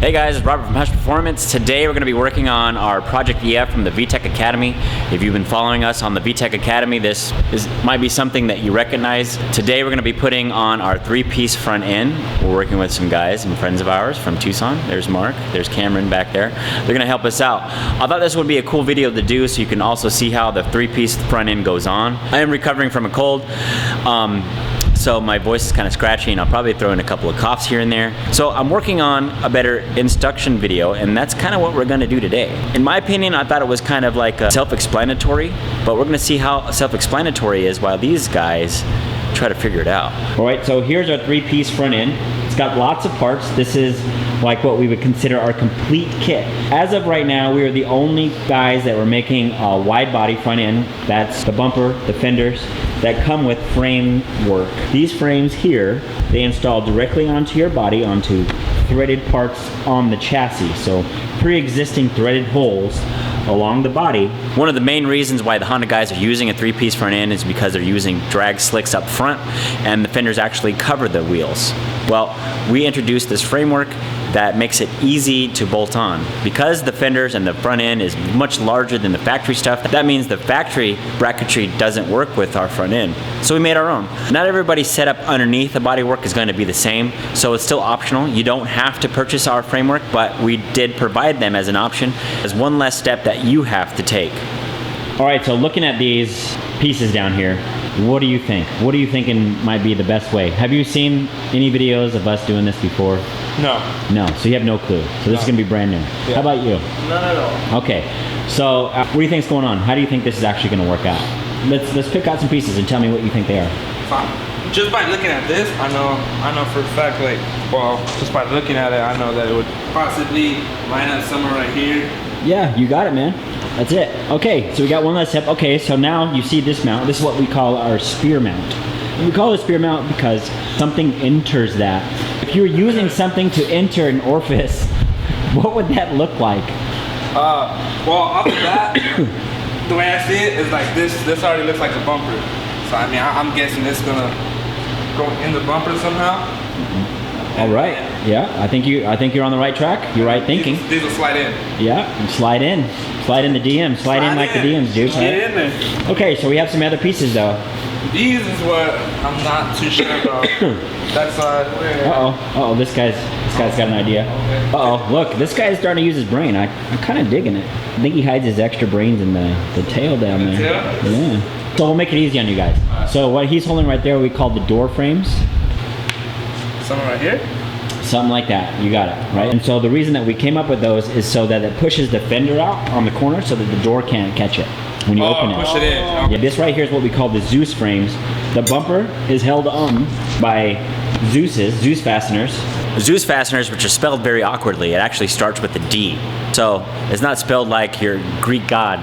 Hey guys, it's Robert from Hush Performance. Today we're going to be working on our Project EF from the VTech Academy. If you've been following us on the VTech Academy, this might be something that you recognize. Today we're going to be putting on our three-piece front end. We're working with some guys and friends of ours from Tucson. There's Mark, there's Cameron back there. They're going to help us out. I thought this would be a cool video to do so you can also see how the three-piece front end goes on. I am recovering from a cold. So my voice is kind of scratchy and I'll probably throw in a couple of coughs here and there. So I'm working on a better instruction video, and that's kind of what we're gonna do today. In my opinion, I thought it was kind of like self-explanatory, but we're gonna see how self-explanatory is while these guys try to figure it out. All right, so here's our three-piece front end. It's got lots of parts. This is like what we would consider our complete kit. As of right now, we are the only guys that were making a wide body front end. That's the bumper, the fenders, that come with frame work. These frames here, they install directly onto your body, onto threaded parts on the chassis. So pre-existing threaded holes along the body. One of the main reasons why the Honda guys are using a three-piece front end is because they're using drag slicks up front and the fenders actually cover the wheels. Well, we introduced this framework that makes it easy to bolt on. Because the fenders and the front end is much larger than the factory stuff, that means the factory bracketry doesn't work with our front end. So we made our own. Not everybody's setup underneath the bodywork is going to be the same, so it's still optional. You don't have to purchase our framework, but we did provide them as an option, as one less step that you have to take. All right, so looking at these pieces down here, what do you think? What are you thinking might be the best way? Have you seen any videos of us doing this before? No. No, so you have no clue. So this is gonna be brand new. Yeah. How about you? None at all. Okay, so what do you think's going on? How do you think this is actually gonna work out? Let's pick out some pieces and tell me what you think they are. Just by looking at this, I know for a fact, like, well, just by looking at it, I know that it would possibly line up somewhere right here. Yeah, you got it, man. That's it. Okay, so we got one last step. Okay, so now you see this mount. This is what we call our spear mount. And we call it a spear mount because something enters that. If you were using something to enter an orifice, what would that look like? Well, off the bat, the way I see it is like this already looks like a bumper. So I mean, I'm guessing it's gonna go in the bumper somehow. All right. Yeah, I think you're on the right track. You're right thinking. These will slide in. Yeah, and slide in the DM. Slide in like the DMs do. Get in there. Okay, so we have some other pieces though. These is what I'm not too sure about. That side. Uh-oh, this guy's got an idea. Uh-oh, look, this guy's starting to use his brain. I'm kind of digging it. I think he hides his extra brains in the tail down there. Yeah. So we'll make it easy on you guys. So what he's holding right there, we call the door frames. Something right here? Something like that, you got it, right? And so the reason that we came up with those is so that it pushes the fender out on the corner so that the door can't catch it when you open it. Push it in. Okay. Yeah, this right here is what we call the Zeus frames. The bumper is held on by Zeus fasteners. Zeus fasteners, which are spelled very awkwardly. It actually starts with a D. So it's not spelled like your Greek god,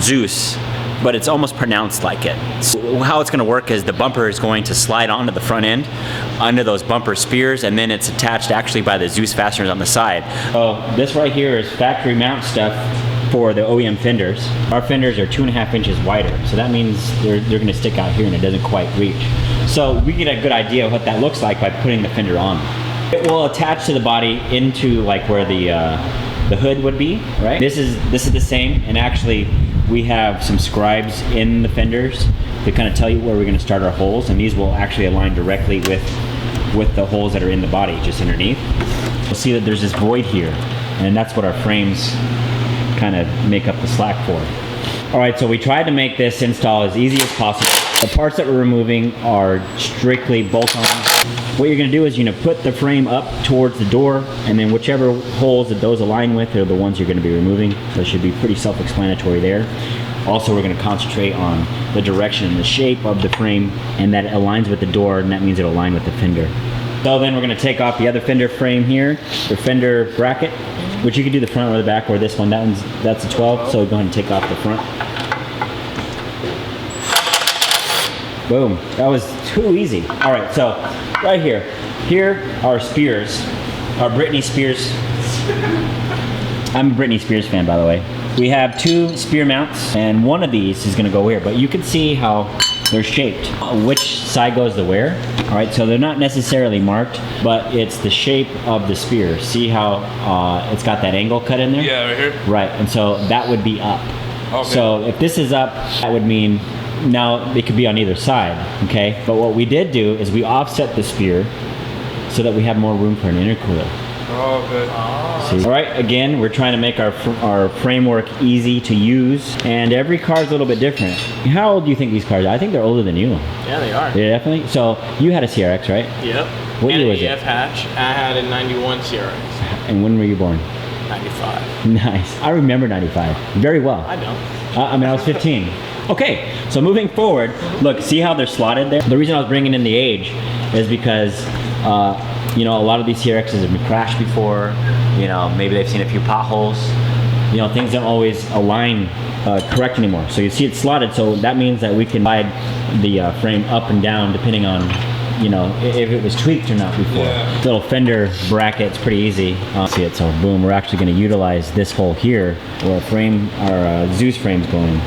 Zeus, but it's almost pronounced like it. So how it's gonna work is the bumper is going to slide onto the front end, under those bumper spears, and then it's attached actually by the Zeus fasteners on the side. Oh, this right here is factory mount stuff for the OEM fenders. Our fenders are 2.5 inches wider, so that means they're gonna stick out here and it doesn't quite reach. So we get a good idea of what that looks like by putting the fender on. It will attach to the body into like where the hood would be, right? This is the same, and actually we have some scribes in the fenders to kind of tell you where we're going to start our holes, and these will actually align directly with the holes that are in the body, just underneath. You'll see that there's this void here, and that's what our frames kind of make up the slack for. All right, so we tried to make this install as easy as possible. The parts that we're removing are strictly bolt-on. What you're gonna do is you're gonna put the frame up towards the door, and then whichever holes that those align with are the ones you're gonna be removing. So it should be pretty self-explanatory there. Also, we're gonna concentrate on the direction and the shape of the frame, and that aligns with the door, and that means it'll align with the fender. So then we're gonna take off the other fender frame here, the fender bracket, which you can do the front or the back, or this one, that's a 12, so go ahead and take off the front. Boom, that was too easy. All right, so right here are spears, our Britney Spears. I'm a Britney Spears fan, by the way. We have 2 spear mounts, and one of these is gonna go here, but you can see how they're shaped. Which side goes to where? All right, so they're not necessarily marked, but it's the shape of the spear. See how it's got that angle cut in there? Yeah, right here. Right, and so that would be up. Okay. So if this is up, that would mean now it could be on either side, okay? But what we did do is we offset the spear so that we have more room for an intercooler. Oh, good. See? All right, again, we're trying to make our framework easy to use, and every car is a little bit different. How old do you think these cars are? I think they're older than you. Yeah, they are. Yeah, definitely. So you had a CRX, right? Yep. What and year was an it? EF hatch. I had a 91 CRX. And when were you born? 95. Nice. I remember 95 very well. I don't. I mean, I was 15. Okay, so moving forward, look, see how they're slotted there? The reason I was bringing in the age is because, you know, a lot of these CRXs have been crashed before. You know, maybe they've seen a few potholes. You know, things don't always align correct anymore. So you see it slotted, so that means that we can slide the frame up and down depending on, you know, if it was tweaked or not before. Yeah. Little fender bracket's pretty easy. See it, so boom, we're actually going to utilize this hole here where our Zeus frame's going.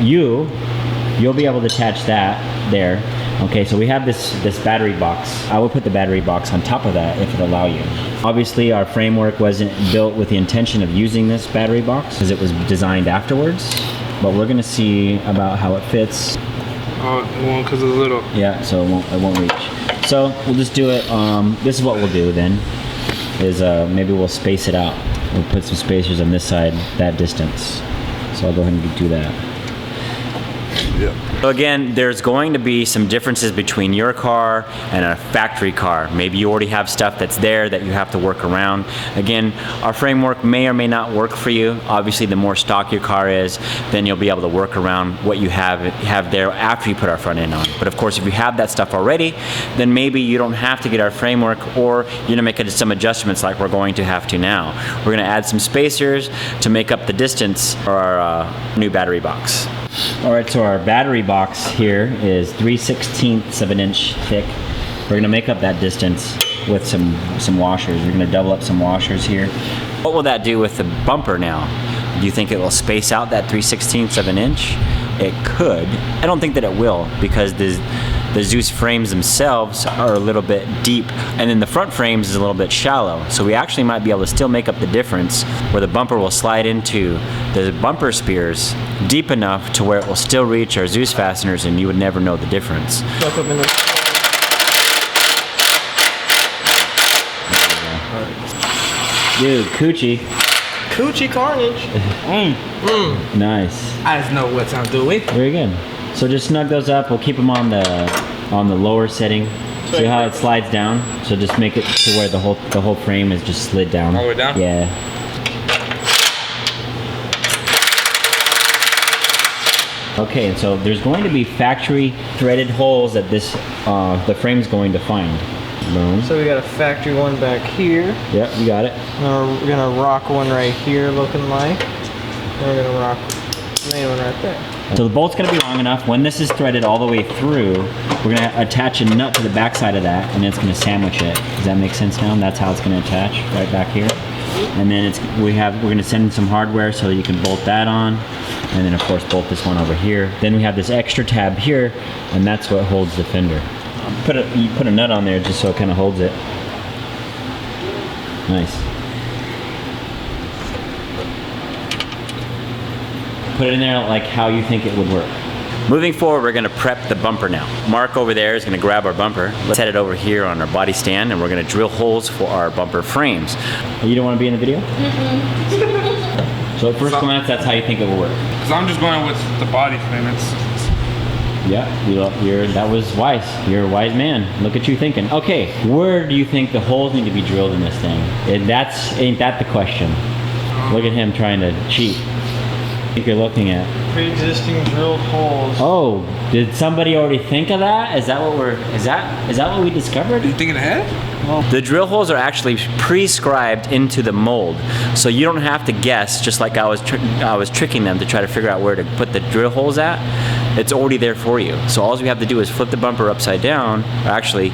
You'll be able to attach that there. Okay, so we have this battery box. I will put the battery box on top of that if it'll allow you. Obviously, our framework wasn't built with the intention of using this battery box because it was designed afterwards, but we're gonna see about how it fits. Oh, it won't because it's little. Yeah, so it won't reach. So we'll just do it. This is what we'll do then, is maybe we'll space it out. We'll put some spacers on this side, that distance. So I'll go ahead and do that. Yeah. So again, there's going to be some differences between your car and a factory car. Maybe you already have stuff that's there that you have to work around. Again, our framework may or may not work for you. Obviously, the more stock your car is, then you'll be able to work around what you have there after you put our front end on. But of course, if you have that stuff already, then maybe you don't have to get our framework, or you're gonna make some adjustments like we're going to have to now. We're gonna add some spacers to make up the distance for our new battery box. All right, so our battery box here is 3/16 of an inch thick. We're gonna make up that distance with some washers. We're gonna double up some washers here. What will that do with the bumper now? Do you think it will space out that 3/16 of an inch? It could. I don't think that it will, because the Zeus frames themselves are a little bit deep, and then the front frames is a little bit shallow. So we actually might be able to still make up the difference where the bumper will slide into the bumper spears deep enough to where it will still reach our Zeus fasteners, and you would never know the difference. Dude, coochie. Coochie carnage. Nice. I just know what I'm doing. Very good. So just snug those up. We'll keep them on the lower setting. See how it slides down? So just make it to where the whole frame is just slid down. All the way down? Yeah. Okay, and so there's going to be factory threaded holes that the frame's going to find. Boom. So we got a factory one back here. Yep, you got it. We're gonna rock one right here, looking like. And we're gonna rock the main one right there. So the bolt's gonna be long enough. When this is threaded all the way through, we're gonna attach a nut to the back side of that, and it's gonna sandwich it. Does that make sense now? And that's how it's gonna attach, right back here. And then we're gonna send some hardware so that you can bolt that on, and then of course bolt this one over here. Then we have this extra tab here, and that's what holds the fender. You put a nut on there just so it kind of holds it. Nice. Put it in there like how you think it would work. Moving forward, we're gonna prep the bumper now. Mark over there is gonna grab our bumper. Let's set it over here on our body stand, and we're gonna drill holes for our bumper frames. You don't wanna be in the video? So at first glance, that's how you think it will work. Because I'm just going with the body frame. Yeah, that was wise. You're a wise man. Look at you thinking. Okay, where do you think the holes need to be drilled in this thing? Ain't that the question? Look at him trying to cheat. I think you're looking at Pre-existing drilled holes. Oh, did somebody already think of that? Is that what we discovered? Are you thinking ahead? Well, the drill holes are actually prescribed into the mold, so you don't have to guess. Just like I was tricking them to try to figure out where to put the drill holes at. It's already there for you. So all we have to do is flip the bumper upside down. Or actually,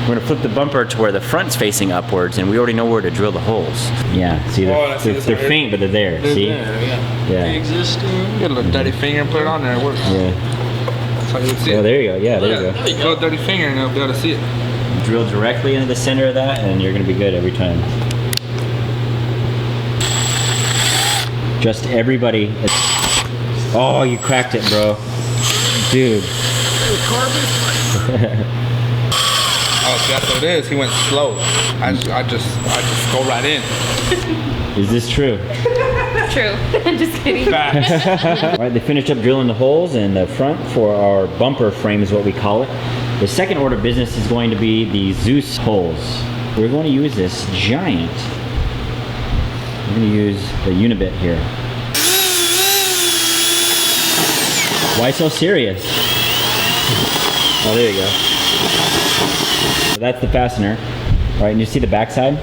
we're gonna flip the bumper to where the front's facing upwards, and we already know where to drill the holes. Yeah, see, they're faint, but they're there. See? There, yeah. Yeah. Pre-existing. Get a little dirty finger and put it on there. It works. Yeah. so you can see Oh, it. there you go. Yeah, there you go. Throw a dirty finger and they'll be able to see it. Drill directly into the center of that, and you're gonna be good every time. Just everybody. Oh, you cracked it, bro. Dude. Oh, see, that's what it is. He went slow. I just go right in. Is this true? True. I'm just kidding. All right, they finished up drilling the holes in the front for our bumper frame is what we call it. The second order of business is going to be the Zeus holes. We're going to use this giant. We're going to use the Unibit here. Why so serious? Oh, there you go. So that's the fastener. All right, and you see the backside?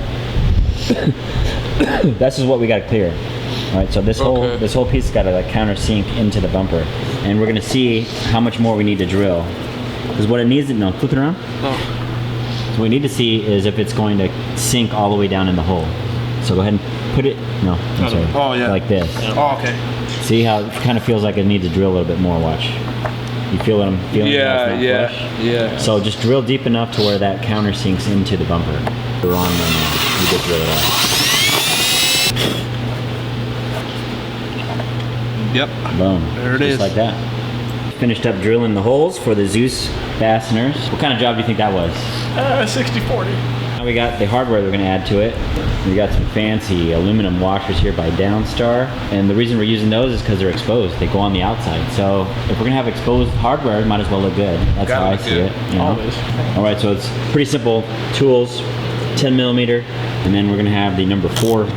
This is what we got to clear. All right, so this whole piece has got to like countersink into the bumper, and we're gonna see how much more we need to drill. Because what it needs to flip it around. No. So what we need to see is if it's going to sink all the way down in the hole. So go ahead and put it. No, I'm sorry. Oh yeah. Like this. Oh okay. See how it kind of feels like it needs to drill a little bit more. Watch. You feel what I'm feeling? Yeah, yeah, yeah. So just drill deep enough to where that countersinks into the bumper. The wrong one. You just drill it out. Yep. Boom. There it Just is. like that. Finished up drilling the holes for the Zeus fasteners. What kind of job do you think that was? 60-40. Now we got the hardware we're going to add to it. We got some fancy aluminum washers here by Downstar. And the reason we're using those is because they're exposed. They go on the outside. So if we're going to have exposed hardware, it might as well look good. That's how I see it. You know? Always. All right, so it's pretty simple tools, 10 millimeter, and then we're going to have the number 4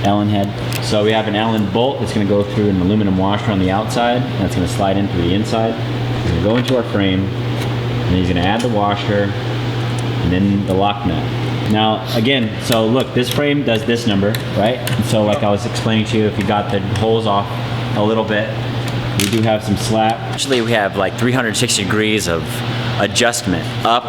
Allen head. So we have an Allen bolt that's going to go through an aluminum washer on the outside, and it's going to slide in through the inside. It's going to go into our frame, and he's going to add the washer, and then the lock nut. Now, again, so look, this frame does this number, right? And so like I was explaining to you, if you got the holes off a little bit, we do have some slack. Actually, we have like 360 degrees of adjustment up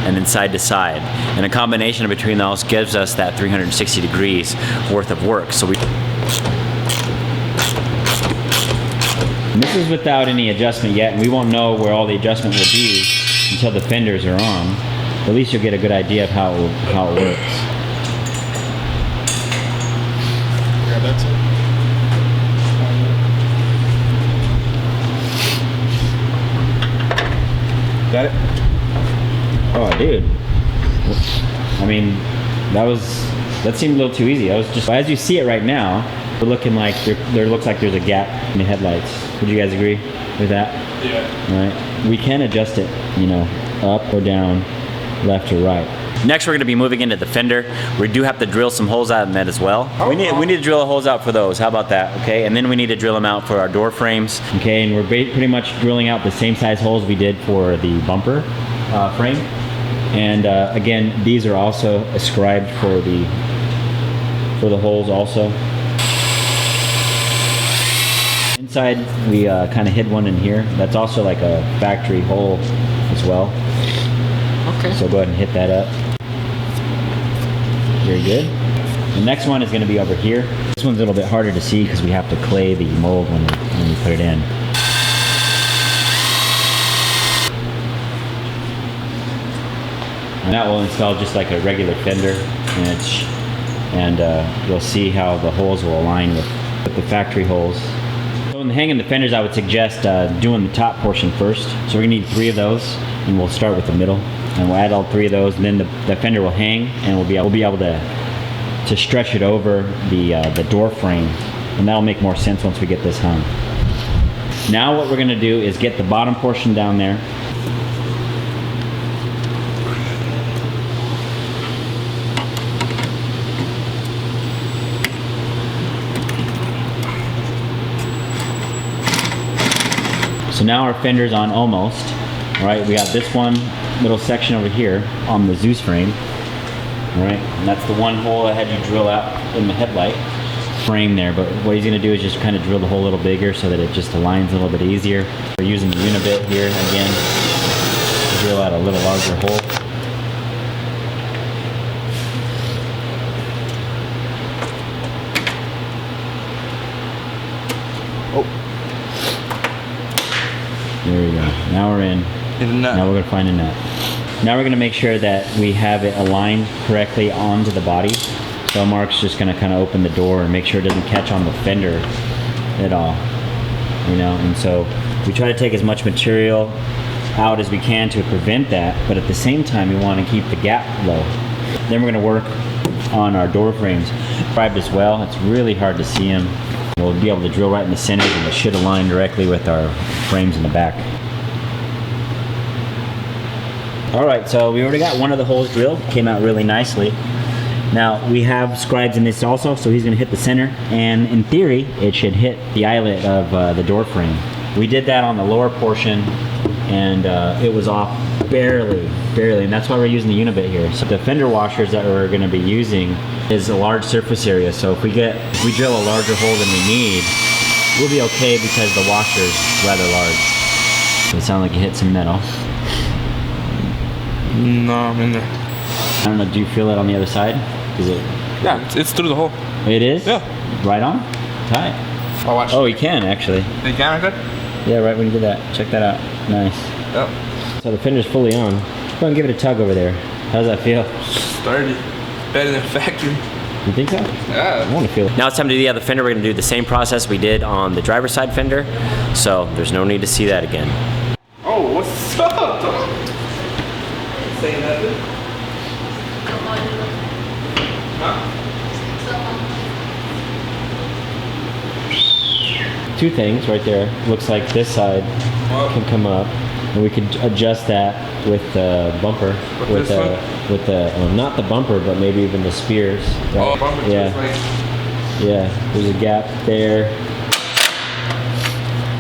and then side to side. And a combination between those gives us that 360 degrees worth of work. So we. And this is without any adjustment yet, and we won't know where all the adjustment will be until the fenders are on. But at least you'll get a good idea of how it works. Yeah, that's it. Got it? Oh, dude. I mean, that seemed a little too easy. I was just, as you see it right now, we're looking like there looks like there's a gap in the headlights. Would you guys agree with that? Yeah. All right. We can adjust it, you know, up or down, left or right. Next, we're going to be moving into the fender. We do have to drill some holes out in that as well. We need to drill the holes out for those. How about that? Okay, and then we need to drill them out for our door frames. Okay, and we're pretty much drilling out the same size holes we did for the bumper frame. And again, these are also ascribed for the holes also. Inside, we kind of hid one in here. That's also like a factory hole as well. Okay. So go ahead and hit that up. Very good. The next one is going to be over here. This one's a little bit harder to see because we have to clay the mold when we put it in. And that will install just like a regular fender, and you'll see how the holes will align with the factory holes. So in hanging the fenders, I would suggest doing the top portion first. So we're gonna need 3 of those, and we'll start with the middle, and we'll add all 3 of those, and then the fender will hang, and we'll be able to stretch it over the door frame, and that'll make more sense once we get this hung. Now what we're gonna do is get the bottom portion down there. So now our fender's on almost. All right, we got this one little section over here on the Zeus frame. All right, and that's the one hole I had you drill out in the headlight frame there. But what he's gonna do is just kind of drill the hole a little bigger so that it just aligns a little bit easier. We're using the Unibit here again to drill out a little larger hole. There we go. Now we're in. In the nut. Now we're gonna find a nut. Now we're gonna make sure that we have it aligned correctly onto the body. So Mark's just gonna kind of open the door and make sure it doesn't catch on the fender at all. You know, and so we try to take as much material out as we can to prevent that, but at the same time we want to keep the gap low. Then we're gonna work on our door frames. Described as well, it's really hard to see them. We'll be able to drill right in the center and it should align directly with our frames in the back. All right, so we already got one of the holes drilled, came out really nicely. Now we have scribes in this also, so he's gonna hit the center, and in theory, it should hit the eyelet of the door frame. We did that on the lower portion, and it was off barely, and that's why we're using the unibit here. So the fender washers that we're gonna be using is a large surface area, so if we drill a larger hole than we need, we'll be okay because the washer is rather large. It sounds like you hit some metal. No, I'm in there. I don't know, do you feel it on the other side? Is it? Yeah, it's through the hole. It is? Yeah. Right on? Tight. Oh, watch. Oh, you can actually. You can, right there? Yeah, right when you did that. Check that out. Nice. Yep. So the fender's fully on. Go ahead and give it a tug over there. How does that feel? Sturdy. Better than factory. You think so? Yeah. I want to feel it. Now it's time to do the other fender. We're going to do the same process we did on the driver's side fender. So there's no need to see that again. Oh, what's up, dog? Say nothing. Two things right there. Looks like this side can come up, and we could adjust that with the bumper, with the not the bumper, but maybe even the spears. Right? Oh, bumper. Yeah, yeah. There's a gap there.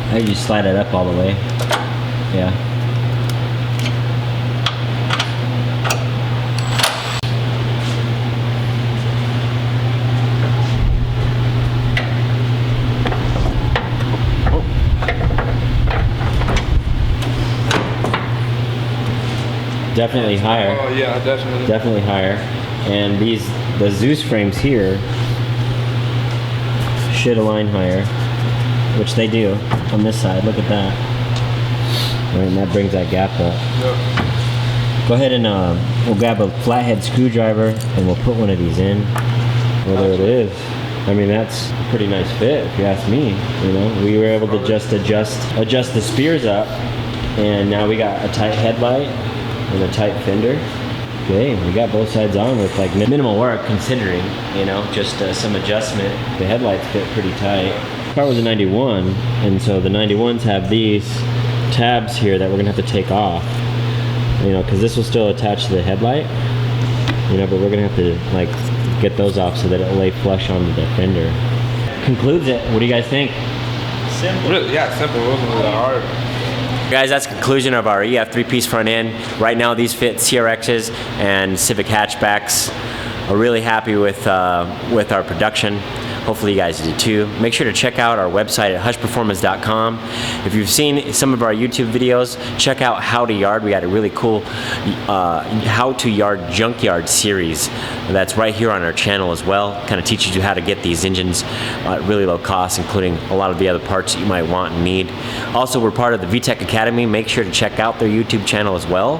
I think you slide it up all the way. Yeah. Definitely higher. Oh yeah, definitely. Definitely higher. And the Zeus frames here should align higher, which they do on this side. Look at that. Right, and that brings that gap up. Yep. Go ahead and we'll grab a flathead screwdriver and we'll put one of these in. Well, there it is. I mean, that's a pretty nice fit, if you ask me. You know, we were able to just adjust the spears up, and now we got a tight headlight and a tight fender. Okay, we got both sides on with like minimal work considering, you know, just some adjustment. The headlights fit pretty tight. The car was a 91, and so the 91s have these tabs here that we're gonna have to take off, you know, because this will still attach to the headlight, you know, but we're gonna have to like get those off so that it'll lay flush onto the fender. Concludes it. What do you guys think? Simple. Really, yeah, simple. It wasn't really hard. Guys, that's the conclusion of our EF 3-piece front end. Right now these fit CRXs and Civic hatchbacks. We're really happy with our production. Hopefully you guys do too. Make sure to check out our website at hushperformance.com. If you've seen some of our YouTube videos, check out How to Yard. We got a really cool How to Yard Junkyard series that's right here on our channel as well. Kind of teaches you how to get these engines at really low cost, including a lot of the other parts that you might want and need. Also, we're part of the VTech Academy. Make sure to check out their YouTube channel as well,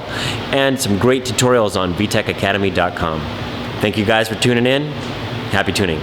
and some great tutorials on vtechacademy.com. Thank you guys for tuning in. Happy tuning.